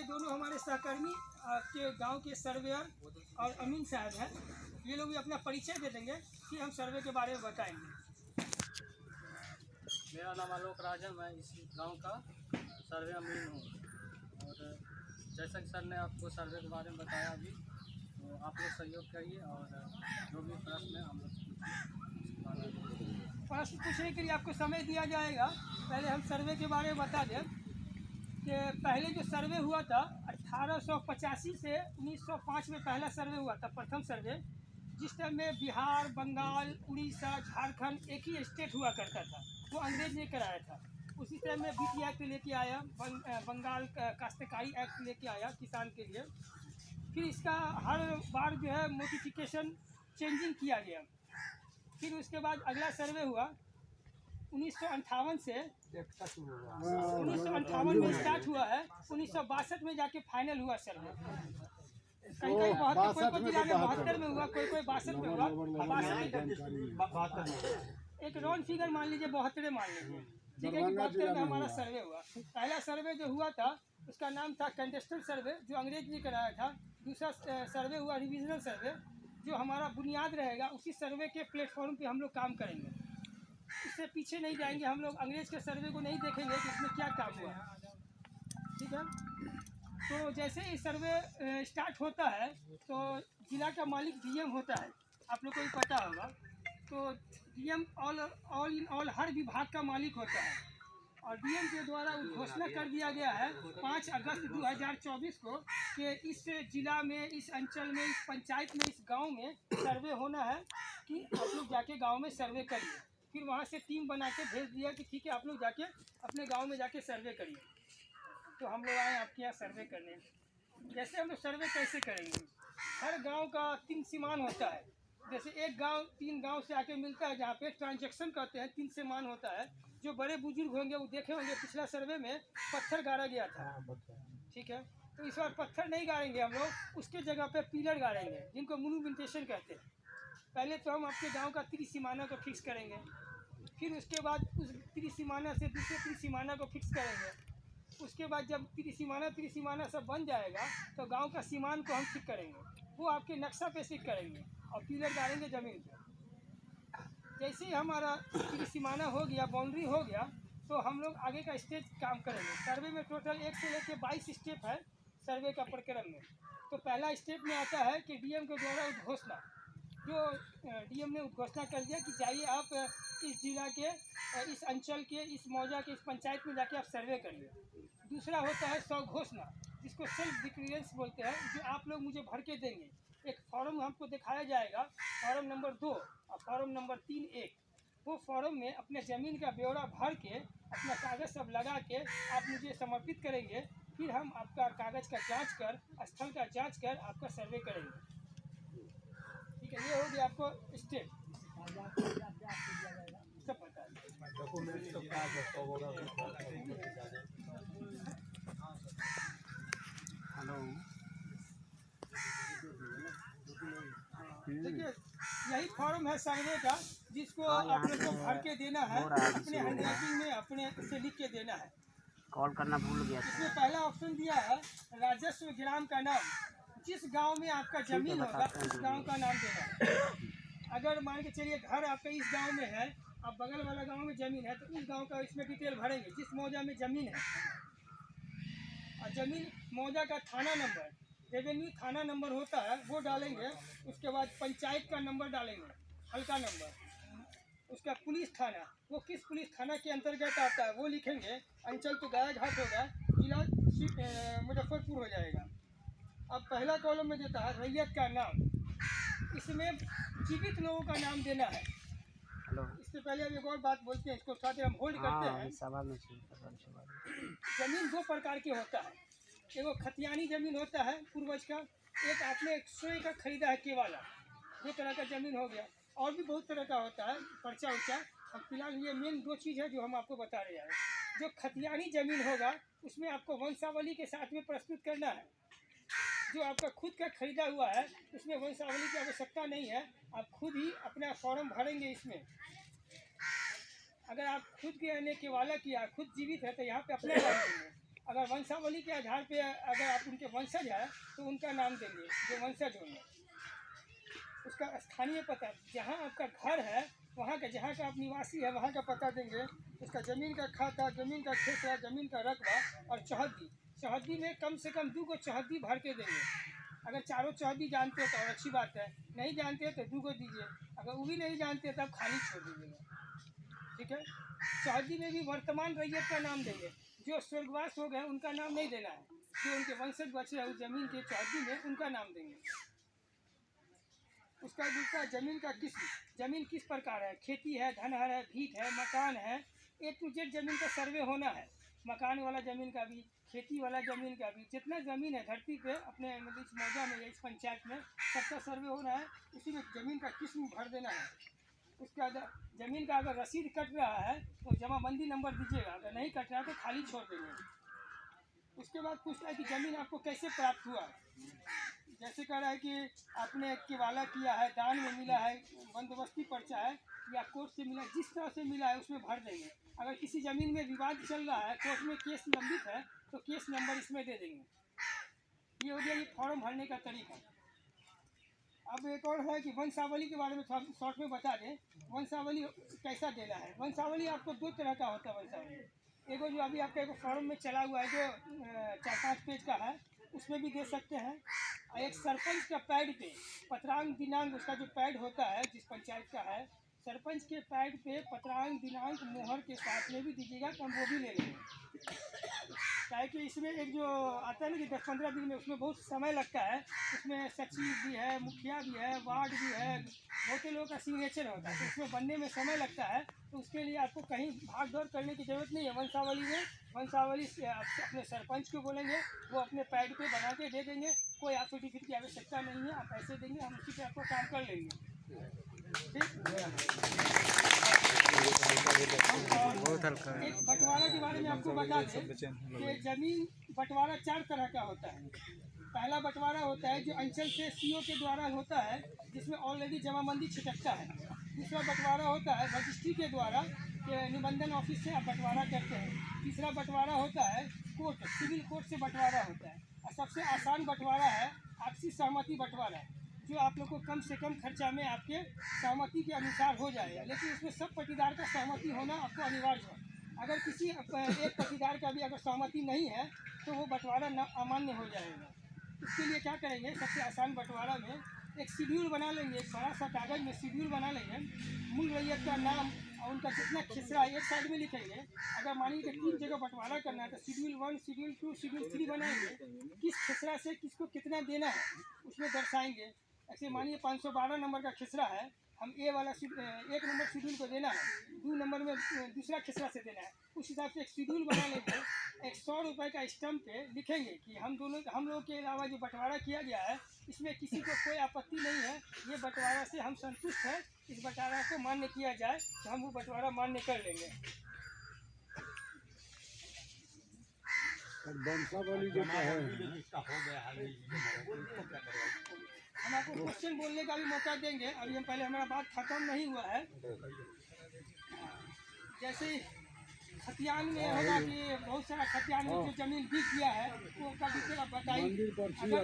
दोनों हमारे सहकर्मी आपके गांव के सर्वेयर और अमीन साहब हैं। ये लोग भी अपना परिचय दे देंगे, फिर हम सर्वे के बारे में बताएंगे। मेरा नाम आलोक राज है, मैं इस गांव का सर्वे अमीन हूँ। और जैसा कि सर ने आपको सर्वे के बारे में बताया अभी, तो आप लोग सहयोग करिए और जो भी प्रश्न है हम लोग प्रश्न पूछने के लिए आपको समय दिया जाएगा। पहले हम सर्वे के बारे में बता दें कि पहले जो सर्वे हुआ था 1885 से 1905 में पहला सर्वे हुआ था, प्रथम सर्वे, जिस टाइम में बिहार, बंगाल, उड़ीसा, झारखंड एक ही स्टेट हुआ करता था। वो अंग्रेज ने कराया था। उसी टाइम में बीटी एक्ट लेके आया, बंगाल काश्तकारी एक्ट लेके आया किसान के लिए। फिर इसका हर बार जो है मॉडिफिकेशन चेंजिंग किया गया। फिर उसके बाद अगला सर्वे हुआ 1958 से 1958 में स्टार्ट हुआ है। 1962 में जाके फाइनल हुआ सर्वे। कहीं कहीं 72, कोई जिला में 72 में हुआ, कोई 62 में हुआ। 62 एक राउंड फिगर मान लीजिए, 72 मान लीजिए, ठीक है कि 72 में हमारा सर्वे हुआ। पहला सर्वे जो हुआ था उसका नाम था कंटेस्टेड सर्वे, जो अंग्रेज ने कराया था। दूसरा सर्वे हुआ रिविजनल सर्वे, जो हमारा बुनियाद रहेगा। उसी सर्वे के प्लेटफॉर्म पे हम लोग काम करेंगे, इससे पीछे नहीं जाएंगे। हम लोग अंग्रेज के सर्वे को नहीं देखेंगे कि इसमें क्या काम हुआ, ठीक है। तो जैसे ही सर्वे स्टार्ट होता है तो जिला का मालिक डीएम होता है, आप लोग को भी पता होगा। तो डीएम ऑल इन ऑल हर विभाग का मालिक होता है। और डीएम के द्वारा घोषणा कर दिया गया है 5 अगस्त 2024 को कि इस जिला में, इस अंचल में, इस पंचायत में, इस गांव में सर्वे होना है, कि आप लोग जाके गांव में सर्वे करिए। फिर वहां से टीम बना के भेज दिया कि ठीक है, आप लोग जाके अपने गांव में जाके सर्वे करिए। तो हम लोग आए आपके यहाँ सर्वे करने। जैसे हम लोग सर्वे कैसे करेंगे, हर गाँव का 3 सीमान होता है। जैसे एक गांव 3 गांव से आके मिलता है, जहाँ पे ट्रांजेक्शन कहते हैं, 3 सीमान होता है। जो बड़े बुजुर्ग होंगे वो देखे होंगे, पिछला सर्वे में पत्थर गाड़ा गया था, ठीक है। तो इस बार पत्थर नहीं गाड़ेंगे हम लोग, उसके जगह पे पिलर गाड़ेंगे, जिनको मोनुमेंटेशन कहते हैं। पहले तो हम आपके गांव का त्रिसीमाना को फिक्स करेंगे, फिर उसके बाद उस त्रिसीमाना से दूसरे त्रिसीमाना को फिक्स करेंगे। उसके बाद जब त्रिसीमाना सब बन जाएगा तो गांव का सीमान को हम ठीक करेंगे, वो आपके नक्शा पे ठीक करेंगे और पिलर गाड़ेंगे ज़मीन पे। जैसे ही हमारा त्रिसीमाना हो गया, बाउंड्री हो गया, तो हम लोग आगे का स्टेज काम करेंगे। सर्वे में टोटल 1 से लेकर 22 स्टेप है सर्वे का प्रक्रम में। तो पहला स्टेप में आता है कि डीएम के द्वारा उद्घोषणा, जो डीएम ने उद्घोषणा कर दिया कि जाइए आप इस जिला के, इस अंचल के, इस मौजा के, इस पंचायत में जाके आप सर्वे करिए। दूसरा होता है स्वघोषणा, जिसको सेल्फ डिक्लेरेंस बोलते हैं, जो आप लोग मुझे भर के देंगे। एक फॉर्म हमको दिखाया जाएगा, फॉर्म नंबर 2 और फॉर्म नंबर 3(1). वो फॉर्म में अपने ज़मीन का ब्यौरा भर के, अपना कागज़ सब लगा के आप मुझे समर्पित करेंगे। फिर हम आपका कागज़ का जांच कर, स्थल का जांच कर आपका सर्वे करेंगे, ठीक है। ये हो गया आपको स्टेप, सब बता देखिए, यही फॉर्म है सर्वे का, जिसको आप लोग को भर के देना है, अपने हैंडराइटिंग में अपने से लिख के देना है। कॉल करना भूल गया। इसमें पहला ऑप्शन दिया है राजस्व ग्राम का नाम, जिस गांव में आपका जमीन होगा उस गांव का नाम देना है। अगर मान के चलिए घर आपका इस गांव में है, अब बगल वाला गांव में ज़मीन है, तो उस गांव का इसमें डिटेल भरेंगे, जिस मौजा में ज़मीन है। और ज़मीन मौजा का थाना नंबर, रेवेन्यू थाना नंबर होता है, वो डालेंगे। उसके बाद पंचायत का नंबर डालेंगे, हल्का नंबर। उसका पुलिस थाना, वो किस पुलिस थाना के अंतर्गत आता है वो लिखेंगे। अंचल तो गया घाट होगा, जिला मुजफ्फरपुर हो जाएगा। अब पहला कॉलम में देता है रैयत का नाम, इसमें जीवित लोगों का नाम देना है। इससे पहले हम एक और बात बोलते हैं, इसको साथ हम होल्ड करते हैं। जमीन 2 प्रकार की होता है, एगो खतियानी ज़मीन होता है पूर्वज का, एक आपने स्वयं का खरीदा है केवाला, 2 तरह का ज़मीन हो गया। और भी बहुत तरह का होता है, पर्चा उर्चा। अब फिलहाल ये मेन 2 चीज़ है जो हम आपको बता रहे हैं। जो खतियानी ज़मीन होगा उसमें आपको वंशावली के साथ में प्रस्तुत करना है। जो आपका खुद का खरीदा हुआ है उसमें वंशावली की आवश्यकता नहीं है, आप खुद ही अपना फॉर्म भरेंगे इसमें। अगर आप खुद के रहने के वाला किया, खुद जीवित है, तो यहाँ पे अपना डाल देंगे। अगर वंशावली के आधार पे अगर आप उनके वंशज हैं तो उनका नाम देंगे जो वंशज होंगे। उसका स्थानीय पता, जहाँ आपका घर है वहाँ का, जहाँ का आप निवासी है वहाँ का पता देंगे। उसका ज़मीन का खाता, ज़मीन का खेसरा, ज़मीन का रकबा और चौहद्दी। चौहद्दी में कम से कम 2 चौहद्दी भर के देंगे। अगर चारों चौहद्दी जानते हो तो और अच्छी बात है, नहीं जानते हो तो 2 दीजिए। अगर वो भी नहीं जानते तो आप खाली छोड़ दीजिएगा, ठीक है। चौहद्दी में भी वर्तमान रैयत का नाम देंगे। जो स्वर्गवास हो गए उनका नाम नहीं देना है, जो उनके वंशज बचे हैं उस ज़मीन के चौहद्दी में उनका नाम देंगे। उसका दूसरा ज़मीन का किस्म, ज़मीन किस प्रकार है, खेती है, धनहर है, भीट है, मकान है, A to Z ज़मीन का सर्वे होना है। मकान वाला ज़मीन का भी, खेती वाला ज़मीन का भी, जितना ज़मीन है धरती पे अपने मतलब इस मौजा में या इस पंचायत में सबका सर्वे होना है। उसी में ज़मीन का किस्म भर देना है। उसके बाद ज़मीन का अगर रसीद कट रहा है तो जमाबंदी नंबर दीजिएगा, अगर नहीं कट रहा है तो खाली छोड़ देंगे। उसके बाद पूछता है कि ज़मीन आपको कैसे प्राप्त हुआ। जैसे कह रहा है कि आपने केवाला किया है, दान में मिला है, बंदोबस्ती पर्चा है या कोर्ट से मिला, जिस तरह से मिला है उसमें भर देंगे। अगर किसी ज़मीन में विवाद चल रहा है, कोर्ट में केस लंबित है तो केस नंबर इसमें दे देंगे। ये हो गया ये फॉर्म भरने का तरीका। अब एक और है कि वंशावली के बारे में थोड़ा शॉर्ट में बता दें। वंशावली कैसा देना है। वंशावली आपको 2 तरह का होता है वंशावली। एगो जो अभी आपका एक फॉर्म में चला हुआ है जो 4-5 पेज का है, उसमें भी दे सकते हैं। और एक सरपंच का पैड पे पत्रांक दिनांक, उसका जो पैड होता है जिस पंचायत का है, सरपंच के पैड पे पत्रांक दिनांक मोहर के साथ में भी दीजिएगा तो हम वो भी ले लेंगे। क्या है कि इसमें एक जो आता है ना कि 10-15 दिन में, उसमें बहुत समय लगता है। उसमें सचिव भी है, मुखिया भी है, वार्ड भी है, बहुत से लोगों का सिग्नेचर होता है, तो उसमें बनने में समय लगता है। तो उसके लिए आपको कहीं भाग दौड़ करने की ज़रूरत नहीं है। वंशावली में वंशावली से आप अपने सरपंच को बोलेंगे, वो अपने पैड पे बना के दे देंगे। कोई एफिडेविट की आवश्यकता नहीं है, आप पैसे देंगे, हम उसी पे आपको काम कर लेंगे। बहुत हल्का है। एक बंटवारा के बारे में आपको बता दें कि ज़मीन बंटवारा 4 तरह का होता है। पहला बंटवारा होता है जो अंचल से सीओ के द्वारा होता है, जिसमें ऑलरेडी जमाबंदी छिटकता है। दूसरा बंटवारा होता है रजिस्ट्री के द्वारा, कि निबंधन ऑफिस से आप बंटवारा करते हैं। तीसरा बंटवारा होता है कोर्ट, सिविल कोर्ट से बंटवारा होता है। और सबसे आसान बंटवारा है आपसी सहमति बंटवारा, जो आप लोग को कम से कम खर्चा में आपके सहमति के अनुसार हो जाएगा। लेकिन उसमें सब पट्टीदार का सहमति होना आपको अनिवार्य है। अगर किसी एक पट्टीदार का भी अगर सहमति नहीं है तो वो बंटवारा अमान्य हो जाएगा। इसके लिए क्या करेंगे, सबसे आसान बंटवारा में एक शेड्यूल बना लेंगे। एक बड़ा सा कागज़ में शेड्यूल बना लेंगे। मूल रैयत का नाम और उनका कितना खिसरा एक साइड में लिखेंगे। अगर मानिए कि 3 जगह बंटवारा करना है तो शेड्यूल 1, शेड्यूल 2, शेड्यूल 3 बनाएंगे। किस खिसरा से किसको कितना देना है उसमें दर्शाएंगे। ऐसे मानिए 512 नंबर का खिसरा है, हम ए वाला 1 नंबर शेड्यूल को देना है, 2 नंबर में दूसरा खिसरा से देना है। उस हिसाब से एक शेड्यूल बना लेंगे। एक 100 रुपये का स्टम्प पे लिखेंगे कि हम लोग के अलावा जो बंटवारा किया गया है इसमें किसी को कोई आपत्ति नहीं है, ये बंटवारा से हम संतुष्ट हैं, इस बंटवारा को मान्य किया जाए तो हम वो बंटवारा मान्य कर लेंगे। वंशावली जो है, हम आपको क्वेश्चन बोलने का भी मौका देंगे। अभी हम पहले, हमारा बात खत्म नहीं हुआ है। जैसे खतियान में होगा कि बहुत सारा खतियान में जो जमीन बिक गया है वो का डिटेल आप बताइए। मंदिर पर सर्वे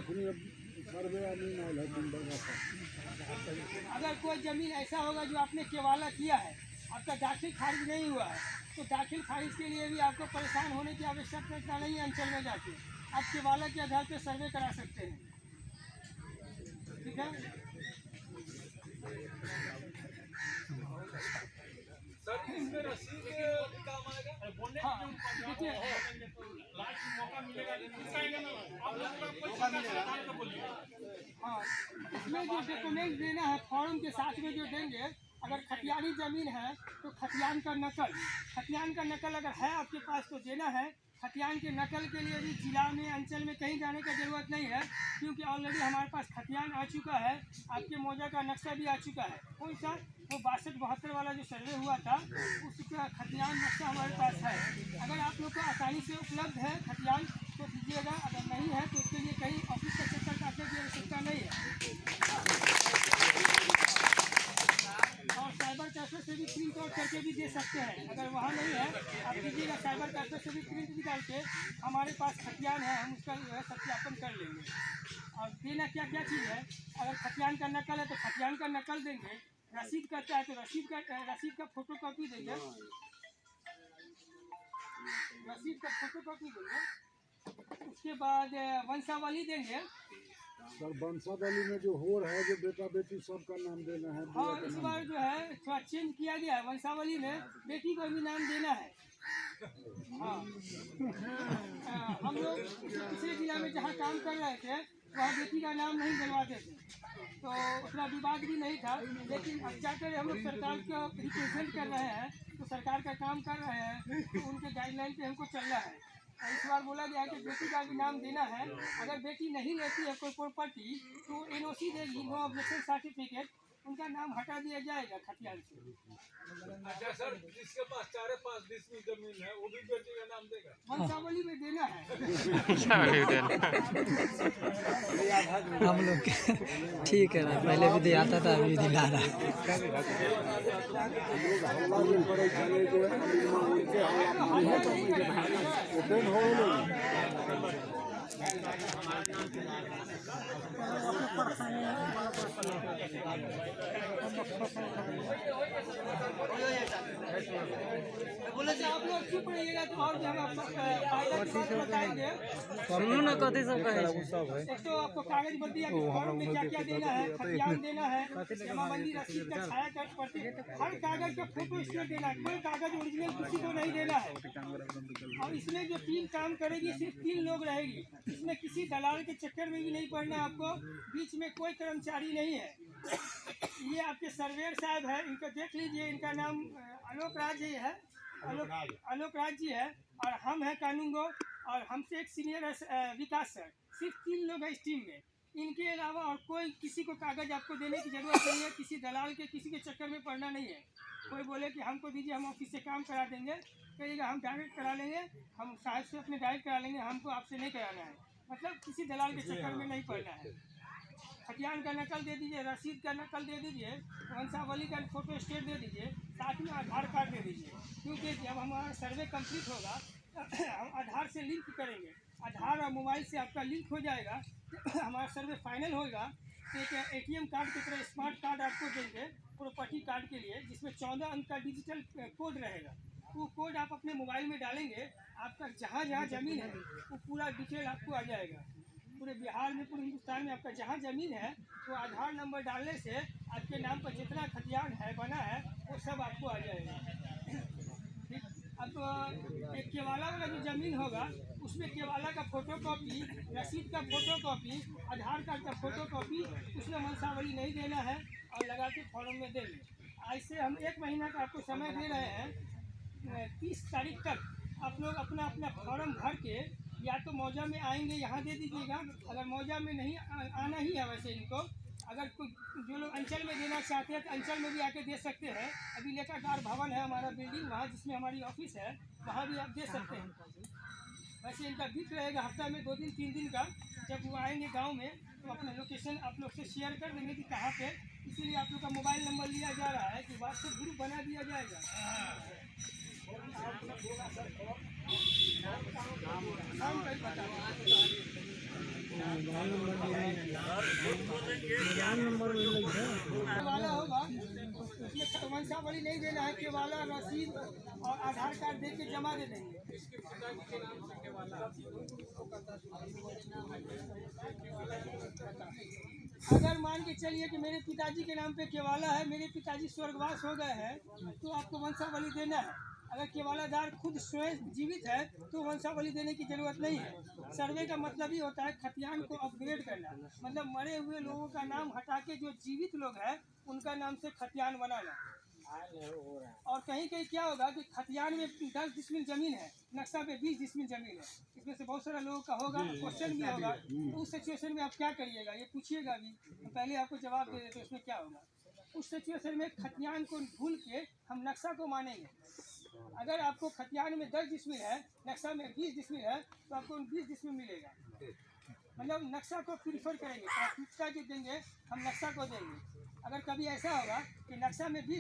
अगर कोई ज़मीन ऐसा होगा जो आपने केवाला किया है, आपका दाखिल खारिज नहीं हुआ है, तो दाखिल खारिज के लिए भी आपको परेशान होने की आवश्यकता नहीं है। अंचल में जाके आप केवाला के आधार पर सर्वे करा सकते हैं, ठीक है। हाँ देखिए, हाँ इसमें जो डॉक्यूमेंट देना है फॉर्म के साथ में जो देंगे, अगर खतियानी ज़मीन है तो खतियान का नकल अगर है आपके पास तो देना है। खतियान के नकल के लिए भी जिला में, अंचल में कहीं जाने का ज़रूरत नहीं है, क्योंकि ऑलरेडी हमारे पास खतियान आ चुका है, आपके मौजा का नक्शा भी आ चुका है। कौन सा, वो 62-72 वाला जो सर्वे हुआ था उसका खतियान नक्शा हमारे पास है। अगर आप लोग को आसानी से उपलब्ध है खतियान तो दीजिएगा, अगर नहीं है तो उसके लिए कहीं ऑफिस का चक्कर काटने की आवश्यकता नहीं है। और साइबर कैफे से भी प्रिंट आउट करके भी दे सकते हैं। अगर वहाँ नहीं है आप कीजिएगा साइबर कैफे से भी प्रिंट निकाल के हमारे पास खतियान है, हम उसका जो है सत्यापन कर लेंगे। और देना क्या क्या चीज़ है, अगर खतियान का नकल है तो खतियान का नकल देंगे, रसीद करता है तो रसीद का फोटो कॉपी देंगे, रसीद का फोटो कॉपी देंगे। उसके बाद वंशावली देंगे। सर वंशावली में जो हो रहा है, जो बेटा बेटी सबका नाम देना है। हाँ, इस बार जो है थोड़ा चेंज किया गया है, वंशावली में बेटी को भी नाम देना है। हाँ, हम लोग पिछले जिला में जहाँ काम कर रहे थे वहाँ बेटी का नाम नहीं डलवाते थे, तो उतना विवाद भी नहीं था। लेकिन अब जाकर हम लोग सरकार को रिप्रेजेंट कर रहे हैं, तो सरकार का काम कर रहे हैं, तो उनके गाइडलाइन पे हमको चलना है। और इस बार बोला गया है कि बेटी का भी नाम देना है। अगर बेटी नहीं लेती है कोई प्रॉपर्टी तो NOC देगी, नो ऑब्जेक्शन सर्टिफिकेट, उनका नाम हटा दिया जाएगा खतियान से। अच्छा सर, जिसके पास 4-5 डिसमिल जमीन है वो भी बेटी का नाम देगा? वंशावली में देना है। हम लोग ठीक है ना, पहले भी दिया था अभी दिला रहा है। आप लोग चुप रहिएगा तो और भी हम आपको फायदा की बात बताएंगे। सुनो ना कथी सब कहे एक तो आपको कागज बंदी या फॉर्म में क्या क्या देना है, खतियान देना है, जमाबंदी रसीद का छाया कर प्रति, हर कागज का फोटो इसमें देना है। कोई कागज ओरिजिनल किसी को नहीं देना है। और इसमें जो टीम काम करेगी सिर्फ 3 लोग रहेगी। इसमें किसी दलाल के चक्कर में भी नहीं पड़ना आपको, बीच में कोई कर्मचारी नहीं है। ये आपके सर्वेयर साहब है, इनको देख लीजिए, इनका नाम आलोक राज जी है, आलोक राज जी है, और हम हैं कानूनगो, और हमसे एक सीनियर है विकास सर। सिर्फ 3 लोग हैं इस टीम में। इनके अलावा और कोई किसी को कागज आपको देने की जरूरत नहीं है। किसी दलाल के किसी के चक्कर में पड़ना नहीं है। कोई बोले कि हमको दीजिए, हम ऑफिस से काम करा देंगे, कहिएगा हम डायरेक्ट करा लेंगे, हम साहब से अपने डायरेक्ट करा लेंगे, हमको आपसे नहीं कराना है। मतलब किसी दलाल के चक्कर में नहीं पड़ना है। खतियान का नकल दे दीजिए, रसीद का नकल दे दीजिए, वंशावली का फोटो स्टेट दे दीजिए, साथ में आधार कार्ड दे दीजिए। क्योंकि जब हमारा सर्वे कंप्लीट होगा हम आधार से लिंक करेंगे, आधार और मोबाइल से आपका लिंक हो जाएगा। हमारा सर्वे फाइनल होगा तो एक ATM कार्ड की तरह स्मार्ट कार्ड आपको देंगे प्रॉपर्टी कार्ड के लिए, जिसमें 14 अंक का डिजिटल कोड रहेगा। वो कोड आप अपने मोबाइल में डालेंगे, आपका जहाँ जहाँ ज़मीन है वो पूरा डिटेल आपको आ जाएगा। पूरे बिहार में, पूरे हिंदुस्तान में आपका जहाँ ज़मीन है तो आधार नंबर डालने से आपके नाम पर जितना खतियान है बना है वो सब आपको आ जाएगा। ठीक, अब एक केवाला वाला जो ज़मीन होगा उसमें केवाला का फोटो कॉपी, रसीद का फोटो कॉपी, आधार कार्ड का फोटो कॉपी, उसमें वंशावली नहीं देना है और लगा के फॉर्म में देंगे। ऐसे हम 1 महीना का आपको समय दे रहे हैं। 30 तारीख तक आप लोग अपना अपना फॉर्म भर के या तो मौजा में आएंगे, यहाँ दे दीजिएगा। अगर मौजा में नहीं आना ही है, वैसे इनको अगर कोई जो लोग अंचल में देना चाहते हैं तो अंचल में भी आके दे सकते हैं। अभी लेखाकार भवन है हमारा बिल्डिंग, वहाँ जिसमें हमारी ऑफिस है, वहाँ भी आप दे सकते हैं। वैसे इनका गिफ्ट रहेगा हफ्ता में 2 दिन 3 दिन का। जब वो आएंगे गांव में तो अपना लोकेशन आप लोग से शेयर कर देंगे कि कहाँ पे, इसीलिए आप लोग का मोबाइल नंबर लिया जा रहा है कि व्हाट्सएप ग्रुप बना दिया जाएगा। वाला होगा उसमें वंशावली नहीं देना है, केवाला, रसीद और आधार कार्ड दे के जमा दे देंगे। अगर मान के चलिए कि मेरे पिताजी के नाम पे केवाला है, मेरे पिताजी स्वर्गवास हो गए हैं, तो आपको वंशावली देना है। अगर केवालादार खुद स्वयं जीवित है तो वंशावली देने की जरूरत नहीं है। सर्वे का मतलब ही होता है खतियान को अपग्रेड करना, मतलब मरे हुए लोगों का नाम हटा के जो जीवित लोग हैं उनका नाम से खतियान बनाना। और कहीं कहीं क्या होगा कि खतियान में 10 डिसमिल जमीन है, नक्शा पे 20 डिसमिल जमीन है, इसमें से बहुत सारा लोगों का होगा, क्वेश्चन भी होगा। तो उस सिचुएशन में आप क्या करिएगा, ये पूछिएगा भी, तो पहले आपको जवाब दे देते उसमें क्या होगा। उस सिचुएशन में खतियान को भूल के हम नक्शा को मानेंगे। अगर आपको खतियान में 10 डिसमिल है, नक्शा में 20 डिसमिल है, तो आपको 20 डिसमिल मिलेगा। मतलब नक्शा को प्रीफर करेंगे, प्राथमिकता जो देंगे हम नक्शा को देंगे। अगर कभी ऐसा होगा कि नक्शा में भी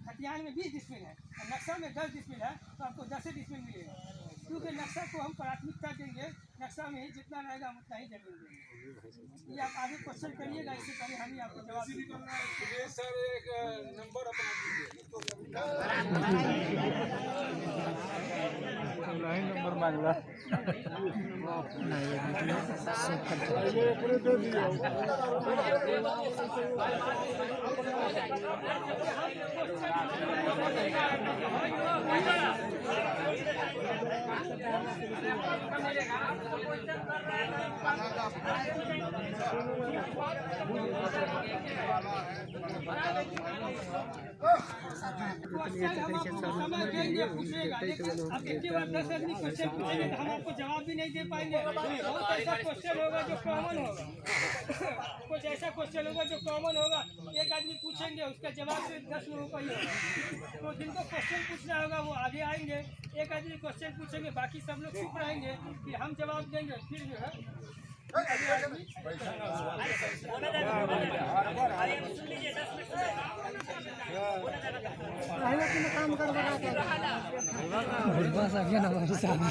खतियान में 20 डिसमिल है और नक्शा में 10 डिसमिल है तो आपको 10 डिसमिल मिलेगा, क्योंकि नक्शा को हम प्राथमिकता देंगे, नक्शा में ही जितना रहेगा हम उतना ही जमीन देंगे। ये आप आगे क्वेश्चन करिएगा, इससे पहले हम ही आपको जवाब देंगे। ये सर एक नंबर अपना दीजिए। लाइन नंबर मांगला नहीं ये एकरे दे दिया समय देंगे, पूछेगा, लेकिन अब एक बार 10 आदमी क्वेश्चन पूछेंगे तो हम आपको जवाब भी नहीं दे पाएंगे। बहुत ऐसा क्वेश्चन होगा जो कॉमन होगा, कुछ ऐसा क्वेश्चन होगा जो कॉमन होगा, एक आदमी पूछेंगे उसका जवाब सिर्फ 10 लोगों का ही होगा। तो जिनको क्वेश्चन पूछना होगा वो आगे आएंगे, एक आदमी क्वेश्चन पूछेंगे, बाकी सब लोग चुप रहेंगे, फिर हम जवाब देंगे, फिर जो है बुढ़वा सा क्या ना हमारे सामने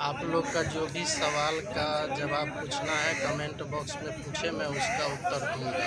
आप लोग का जो भी सवाल का जवाब पूछना है कमेंट बॉक्स में पूछे, मैं उसका उत्तर दूंगा।